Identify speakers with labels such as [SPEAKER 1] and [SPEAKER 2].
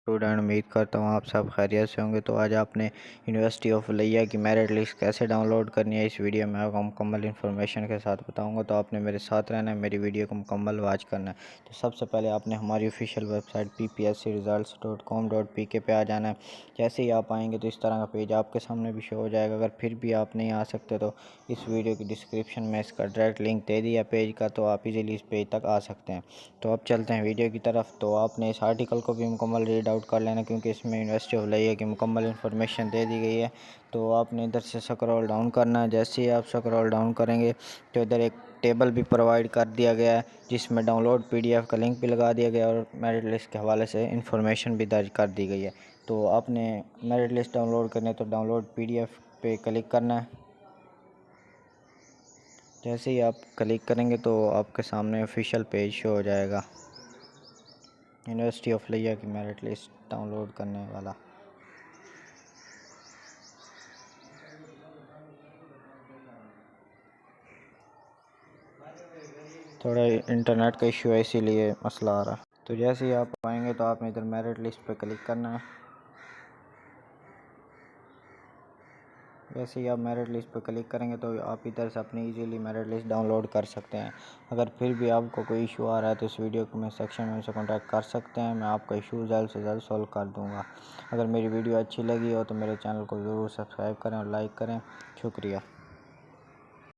[SPEAKER 1] Student, उम्मीद करता हूँ आप सब खैरियत से होंगे। तो आज आपने यूनिवर्सिटी ऑफ लिया की मेरिट लिस्ट कैसे डाउनलोड करनी है, इस वीडियो में आपको मुकम्मल इन्फॉर्मेशन के साथ बताऊंगा। तो आपने मेरे साथ रहना है, मेरी वीडियो को मुकम्मल वॉच करना है। तो सबसे पहले आपने हमारी ऑफिशियल वेबसाइट ppscresults.com.pk पे आ जाना है। जैसे ही आप आएंगे तो इस तरह का पेज आपके सामने भी शो हो जाएगा। अगर फिर भी आप नहीं आ सकते तो इस वीडियो की डिस्क्रिप्शन में इसका डायरेक्ट लिंक दे दिया पेज का, तो आप इजीली इस पेज तक आ सकते हैं। तो अब चलते हैं वीडियो की तरफ। तो आपने इस आर्टिकल को भी मुकम्मल रीड आउट कर लेना, क्योंकि इसमें यूनिवर्सिटी ऑफ लिया की मुकम्मल इन्फॉर्मेशन दे दी गई है। तो आपने इधर से स्क्रॉल डाउन करना है। जैसे ही आप स्क्रॉल डाउन करेंगे तो इधर एक टेबल भी प्रोवाइड कर दिया गया है, जिसमें डाउनलोड पीडीएफ का लिंक भी लगा दिया गया और मेरिट लिस्ट के हवाले से इन्फॉर्मेशन भी दर्ज कर दी गई है। तो आपने मेरिट लिस्ट डाउनलोड करनी है तो डाउनलोड पीडीएफ पे क्लिक करना है। जैसे ही आप क्लिक करेंगे तो आपके सामने ऑफिशियल पेज शो हो जाएगा, यूनिवर्सिटी ऑफ लिया की मेरिट लिस्ट डाउनलोड करने वाला। थोड़ा इंटरनेट का इशू है, इसीलिए मसला आ रहा है। तो जैसे ही आप आएंगे तो आपने इधर मेरिट लिस्ट पे क्लिक करना है। जैसे ही आप मेरिट लिस्ट पर क्लिक करेंगे तो आप इधर से अपनी इजीली मेरिट लिस्ट डाउनलोड कर सकते हैं। अगर फिर भी आपको कोई इशू आ रहा है तो इस वीडियो को मैं सेक्शन में से कॉन्टैक्ट कर सकते हैं, मैं आपका इशू जल्द से जल्द सॉल्व कर दूंगा। अगर मेरी वीडियो अच्छी लगी हो तो मेरे चैनल को ज़रूर सब्सक्राइब करें और लाइक करें। शुक्रिया।